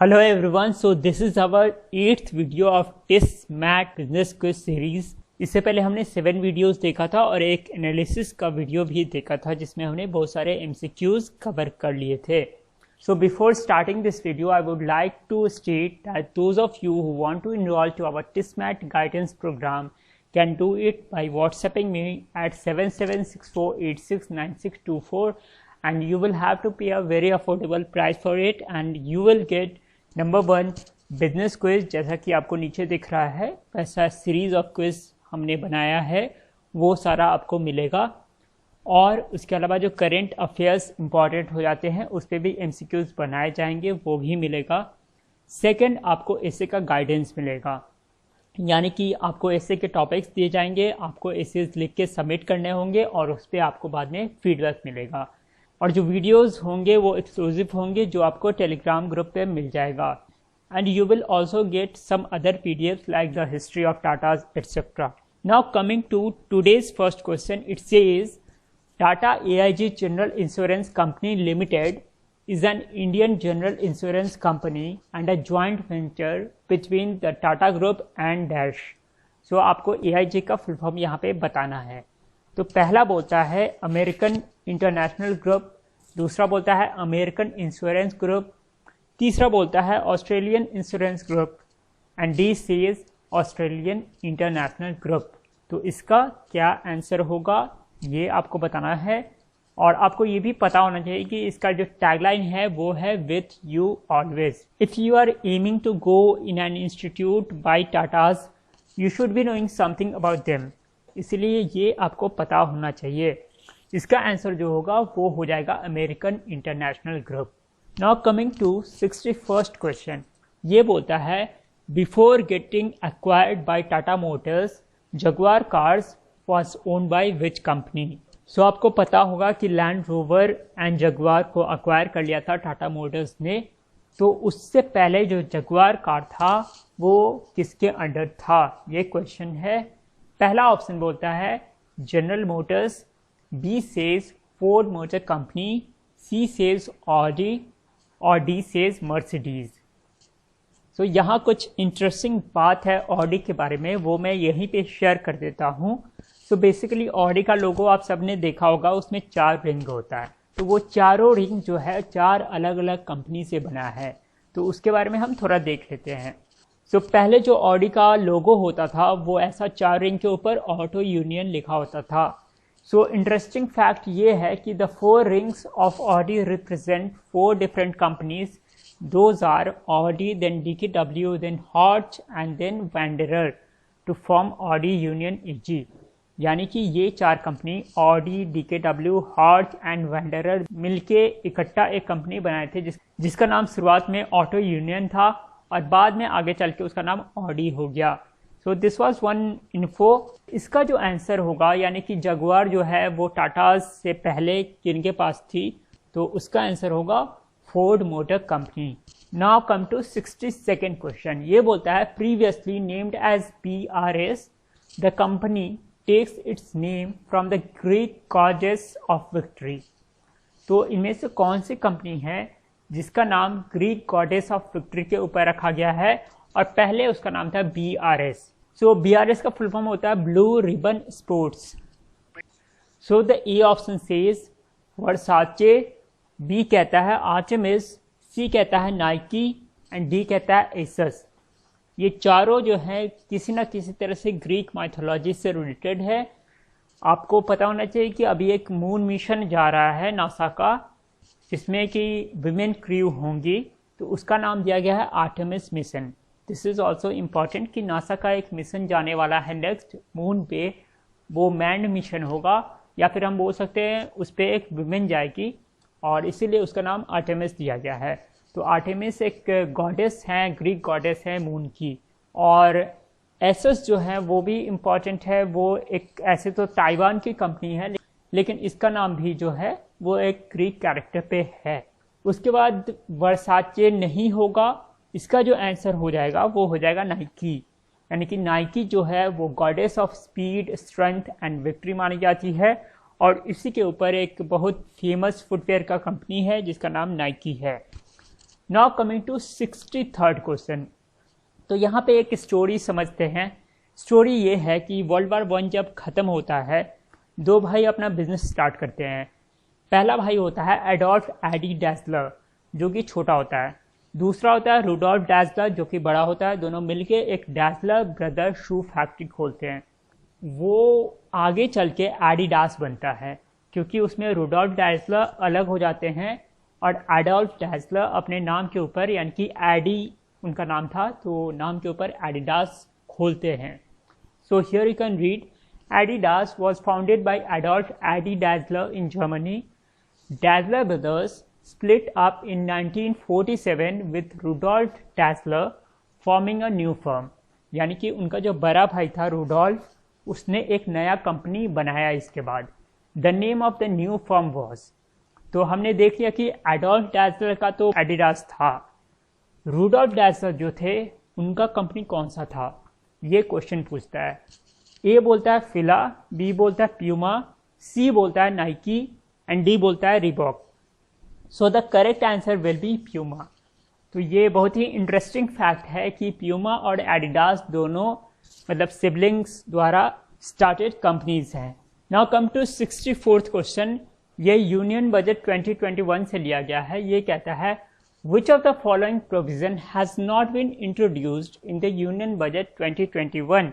Hello everyone, so this is our 8th video of TISMAT Business Quiz Series। इससे पहले हमने 7 videos देखा था और एक एनालिसिस का वीडियो भी देखा था जिसमें हमने बहुत सारे MCQs कवर कर लिए थे। So before starting this video, I would like to state that those of you who want to enroll to our TISMAT guidance program can do it by WhatsApping me at 7764869624 and you will have to pay a very affordable price for it and you will get number 1 business quiz, जैसा कि आपको नीचे दिख रहा है वैसा series of quiz हमने बनाया है, वो सारा आपको मिलेगा। और उसके अलावा जो करेंट अफेयर्स इंपॉर्टेंट हो जाते हैं उस पर भी MCQs बनाए जाएंगे, वो भी मिलेगा। सेकंड, आपको एसे का गाइडेंस मिलेगा, यानी कि आपको एसे के टॉपिक्स दिए जाएंगे, आपको एसेज लिख के सबमिट करने होंगे और उस पर आपको बाद में फीडबैक मिलेगा। और जो वीडियोस होंगे वो एक्सक्लूसिव होंगे जो आपको टेलीग्राम ग्रुप पे मिल जाएगा। And you will also get some other PDFs like the history of Tatas etcetera. Now coming to today's first question, it says Tata AIG general insurance company limited is an Indian general insurance company and a joint venture between the Tata Group and Dash। So आपको AIG का full form यहाँ पे बताना है। तो पहला बोलता है अमेरिकन इंटरनेशनल ग्रुप, दूसरा बोलता है अमेरिकन इंश्योरेंस ग्रुप, तीसरा बोलता है Australian insurance group and D says Australian international group. तो इसका क्या आंसर होगा ये आपको बताना है। और आपको ये भी पता होना चाहिए कि इसका जो टैगलाइन है वो है with you always. If you are aiming to go in an institute by Tatas you should be knowing something about them, इसलिए ये आपको पता होना चाहिए। इसका आंसर जो होगा वो हो जाएगा American International Group. Now coming to 61st question, ये बोलता है before getting acquired by Tata Motors Jaguar cars was owned by which company. So आपको पता होगा कि लैंड रोवर एंड जगुआर को अक्वायर कर लिया था टाटा मोटर्स ने, तो उससे पहले जो जगुआर कार था वो किसके अंडर था, ये क्वेश्चन है। पहला ऑप्शन बोलता है General Motors, B says Ford Motor Company, C says Audi और डी सेज मर्सिडीज। सो यहाँ कुछ इंटरेस्टिंग बात है ऑडी के बारे में, वो मैं यहीं पे शेयर कर देता हूँ। सो बेसिकली ऑडी का लोगो आप सबने देखा होगा, उसमें 4 रिंग होता है, तो वो चारों रिंग जो है 4 अलग अलग कंपनी से बना है, तो उसके बारे में हम थोड़ा देख लेते हैं। सो पहले जो ऑडी का लोगो होता था वो ऐसा 4 रिंग के ऊपर ऑटो यूनियन लिखा होता था। सो इंटरेस्टिंग फैक्ट ये है कि the 4 rings of Audi represent 4 different companies, those are Audi, then DKW, then Horch and then Wanderer to form Audi Union AG। यानी कि ये 4 company Audi, DKW, Horch and Wanderer मिलके इकट्ठा एक company बनाए थे जिसका नाम शुरुआत में ऑटो यूनियन था और बाद में आगे चल के उसका नाम ऑडी हो गया। So this was one info. इसका जो आंसर होगा, यानी कि जगुआर जो है वो टाटा से पहले किनके पास थी, तो उसका आंसर होगा Ford Motor Company. Now come to 62nd question, ये बोलता है previously named as PRS the company takes its name from the Greek goddess of victory. तो इनमें से कौन सी कंपनी है जिसका नाम ग्रीक गॉडेस ऑफ विक्ट्री के ऊपर रखा गया है और पहले उसका नाम था BRS। सो BRS का फुल फॉर्म होता है Blue Ribbon Sports. So the A option says Versace, B कहता है आर्टेमिस, सी कहता है नाइकी एंड डी कहता है एसस। ये चारों जो है किसी ना किसी तरह से ग्रीक माइथोलॉजी से रिलेटेड है। आपको पता होना चाहिए कि अभी एक मून मिशन जा रहा है नासा का, जिसमें कि विमेन क्रू होंगी, तो उसका नाम दिया गया है Artemis mission. This is also important कि नासा का एक मिशन जाने वाला है नेक्स्ट मून पे, वो मैन्ड मिशन होगा, या फिर हम बोल सकते हैं उस पर एक विमेन जाएगी और इसीलिए उसका नाम आर्टेमिस दिया गया है। तो आर्टेमिस एक गॉडेस हैं, ग्रीक गॉडेस है मून की। और एसस जो है वो भी इम्पॉर्टेंट है, वो एक ऐसे तो ताइवान की कंपनी है लेकिन इसका नाम भी जो है वो एक ग्रीक कैरेक्टर पे है। उसके बाद वर्साचे नहीं होगा, इसका जो आंसर हो जाएगा वो हो जाएगा नाइकी। यानी कि नाइकी जो है वो goddess of speed, strength and victory मानी जाती है और इसी के ऊपर एक बहुत फेमस फुटवेयर का कंपनी है जिसका नाम नाइकी है। नाउ कमिंग टू 63rd क्वेश्चन। तो यहाँ पे एक स्टोरी समझते हैं। स्टोरी ये है कि वर्ल्ड वार 1 जब ख़त्म होता है, दो भाई अपना बिजनेस स्टार्ट करते हैं। पहला भाई होता है एडोल्फ एडी डैसलर जो कि छोटा होता है, दूसरा होता है रुडोल्फ डैसलर जो कि बड़ा होता है। दोनों मिलके एक डैसलर ब्रदर शू फैक्ट्री खोलते हैं। वो आगे चल के एडिडास बनता है क्योंकि उसमें रुडोल्फ डैसलर अलग हो जाते हैं और एडोल्फ डैसलर अपने नाम के ऊपर, यानी कि एडी उनका नाम था, तो नाम के ऊपर एडिडास खोलते हैं। So here you can read Adidas was founded by Adolf Adi Dassler in Germany. Dassler brothers split up in 1947 with Rudolf Dassler forming a new firm. यानी कि उनका जो बड़ा भाई था रुडोल्फ, उसने एक नया कंपनी बनाया इसके बाद। The name of the new firm was, तो हमने देख लिया कि एडोल्फ डैसलर का तो एडिडास था, रुडोल्फ डैसलर जो थे उनका कंपनी कौन सा था, ये क्वेश्चन पूछता है। ए बोलता है फिला, बी बोलता है प्यूमा, सी बोलता है नाइकी एंड डी बोलता है Reebok. So the correct answer will be Puma. तो ये बहुत ही इंटरेस्टिंग फैक्ट है कि प्यूमा और एडिडास दोनों मतलब सिबलिंग्स द्वारा स्टार्टेड कंपनीज हैं। Now come to 64th question. ये यूनियन बजट 2021 से लिया गया है। ये कहता है which of the following provision has not been introduced in the union budget 2021,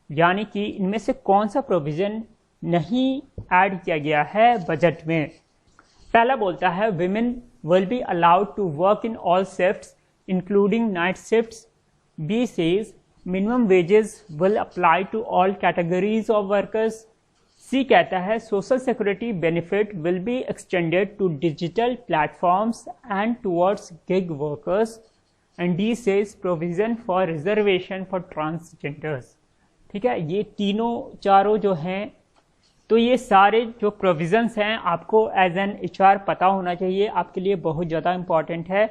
यानी कि इनमें से कौन सा प्रोविज़न नहीं ऐड किया गया है बजट में। पहला बोलता है women will be allowed to work in all shifts including night shifts. B says minimum wages will apply to all categories of workers. C कहता है social security benefit will be extended to digital platforms and towards gig workers. And D says provision for reservation for transgenders. ठीक है, ये तीनों चारों जो हैं, तो ये सारे जो प्रोविजंस हैं आपको एज एन HR पता होना चाहिए, आपके लिए बहुत ज़्यादा इम्पॉर्टेंट है।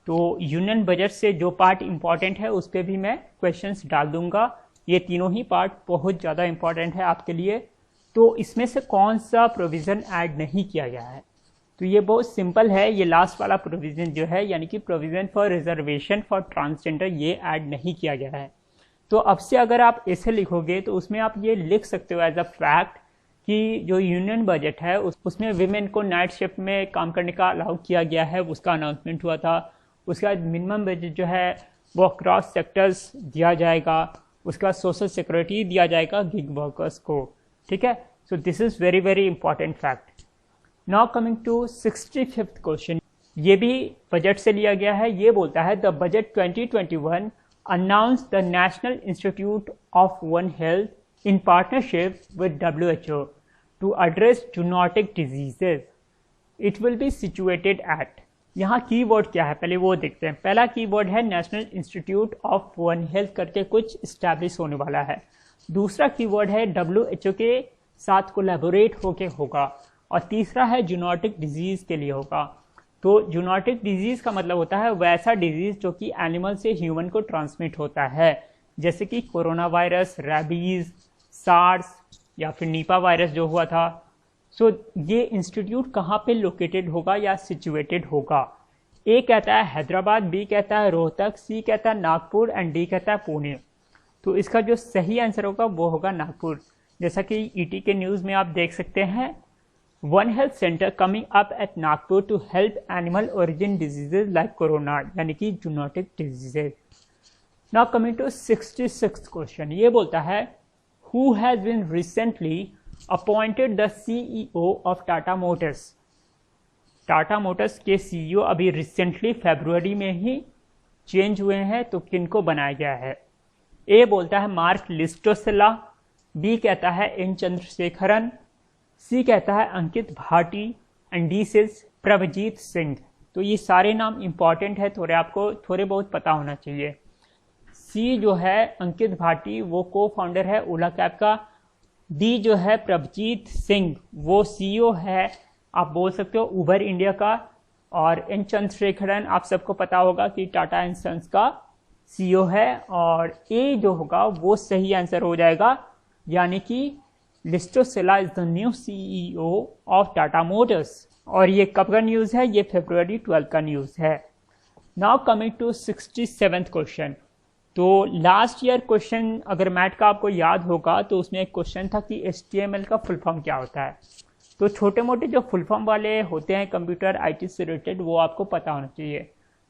तो यूनियन बजट से जो पार्ट इम्पॉर्टेंट है उस पर भी मैं क्वेश्चंस डाल दूंगा। ये तीनों ही पार्ट बहुत ज़्यादा इम्पॉर्टेंट है आपके लिए। तो इसमें से कौन सा प्रोविज़न ऐड नहीं किया गया है, तो ये बहुत सिंपल है। ये लास्ट वाला प्रोविज़न जो है, यानी कि provision for reservation for transgender, ये ऐड नहीं किया गया है। तो अब से अगर आप ऐसे लिखोगे तो उसमें आप ये लिख सकते हो एज अ फैक्ट कि जो यूनियन बजट है उसमें विमेन को नाइट शिफ्ट में काम करने का अलाउ किया गया है, उसका अनाउंसमेंट हुआ था। उसके बाद मिनिमम बजट जो है वो क्रॉस सेक्टर्स दिया जाएगा, उसके बाद सोशल सिक्योरिटी दिया जाएगा गिग वर्कर्स को। ठीक है, so this is very very important fact. Now coming to 65th question. ये भी बजट से लिया गया है। ये बोलता है the budget 2021 announced the National Institute of One Health in partnership with WHO to address zoonotic diseases. It will be situated at, यहाँ कीवर्ड क्या है पहले वो देखते हैं। पहला कीवर्ड है national institute of one health करके कुछ इस्टेब्लिश होने वाला है। दूसरा कीवर्ड है WHO के साथ कोलैबोरेट होके होगा, और तीसरा है जूनोटिक डिजीज़ के लिए होगा। तो जूनोटिक डिजीज़ का मतलब होता है वैसा डिजीज़ जो कि एनिमल से ह्यूमन को ट्रांसमिट होता है, जैसे कि कोरोना वायरस, रैबीज़, सार्स या फिर नीपा वायरस जो हुआ था। सो ये इंस्टीट्यूट कहाँ पे लोकेटेड होगा या सिचुएटेड होगा। ए कहता है हैदराबाद, बी कहता है रोहतक, सी कहता है नागपुर एंड डी कहता है पुणे। तो इसका जो सही आंसर होगा वो होगा नागपुर। जैसा कि ET के न्यूज़ में आप देख सकते हैं, one health centre coming up at Nagpur to help animal origin diseases like corona, यानी कि zoonotic diseases. Now coming to 66th question. ये बोलता है who has been recently appointed the CEO of Tata Motors. Tata Motors के CEO अभी recently फरवरी में ही चेंज हुए हैं, तो किनको बनाया गया है। ए बोलता है मार्क लिस्टोसेला, बी कहता है एन चंद्रशेखरन, सी कहता है Ankit Bhati and D says Prabhjit Singh. तो ये सारे नाम इंपॉर्टेंट है, आपको थोड़े बहुत पता होना चाहिए। सी जो है अंकित भाटी वो को फाउंडर है ओला कैब का, डी जो है प्रभजीत सिंह वो CEO है, आप बोल सकते हो उबर इंडिया का, और एन चंद्रशेखरन आप सबको पता होगा कि टाटा एंड सन्स का CEO है। और ए जो होगा वो सही आंसर हो जाएगा, यानी कि लिस्टोसेला is the new CEO of Tata Motors. और ये कब का न्यूज़ है, ये फरवरी 12 का न्यूज़ है। Now coming to 67th question. तो लास्ट ईयर क्वेश्चन अगर मैथ का आपको याद होगा तो उसमें एक क्वेश्चन था कि HTML का फुल फॉर्म क्या होता है। तो छोटे मोटे जो फुल फॉर्म वाले होते हैं कंप्यूटर IT से रिलेटेड वो आपको पता होना चाहिए।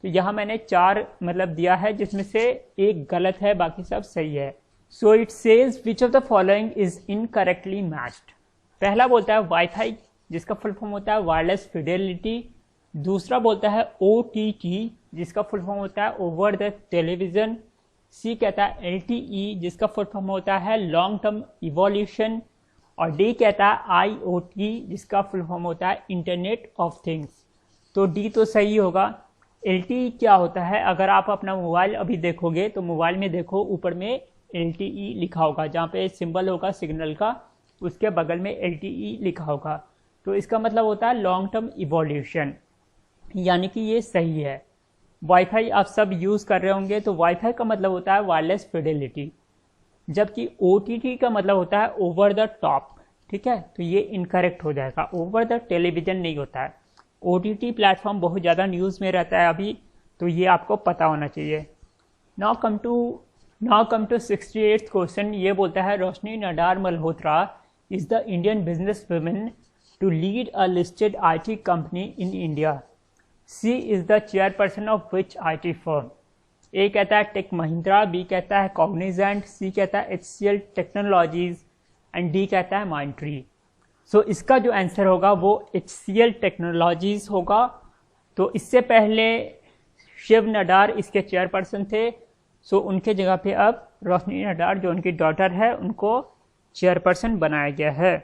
तो यहाँ मैंने 4 मतलब दिया है जिसमें से एक गलत है, बाकी सब सही है। So it says which of the following is incorrectly matched. पहला बोलता है वाईफाई जिसका फुल फॉर्म होता है वायरलेस फिडेलिटी। दूसरा बोलता है OTT जिसका फुल फॉर्म होता है ओवर द टेलीविजन। सी कहता है LTE जिसका फुल फॉर्म होता है लॉन्ग टर्म इवोल्यूशन। और डी कहता है IoT जिसका फुल फॉर्म होता है इंटरनेट ऑफ थिंग्स। तो डी तो सही होगा। LTE क्या होता है, अगर आप अपना मोबाइल अभी देखोगे तो मोबाइल में देखो ऊपर में LTE लिखा होगा, जहाँ पे सिंबल होगा सिग्नल का उसके बगल में LTE लिखा होगा। तो इसका मतलब होता है लॉन्ग टर्म इवोल्यूशन, यानी कि ये सही है। वाईफाई आप सब यूज़ कर रहे होंगे तो वाईफाई का मतलब होता है वायरलेस फिडेलिटी, जबकि OTT का मतलब होता है ओवर द टॉप। ठीक है, तो ये इनकरेक्ट हो जाएगा, ओवर द टेलीविजन नहीं होता है। OTT प्लेटफॉर्म बहुत ज़्यादा न्यूज़ में रहता है अभी, तो ये आपको पता होना चाहिए। Now come to 68th question. ये बोलता है Roshni Nadar Malhotra is the Indian business women to lead a listed IT company in India. She is the chairperson of which IT firm. A कहता है टेक महिंद्रा, बी कहता है कॉग्निजेंट, सी कहता है HCL टेक्नोलॉजीज एंड डी कहता है माइंडट्री। सो इसका जो आंसर होगा वो HCL टेक्नोलॉजीज होगा। तो इससे पहले शिव नडार इसके चेयरपर्सन थे, सो उनके जगह पे अब रोशनी नडार जो उनकी डॉटर है उनको चेयरपर्सन बनाया गया है।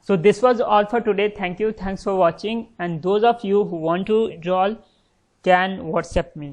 So this was all for today. Thanks for watching, and those of you who want to enroll can WhatsApp me.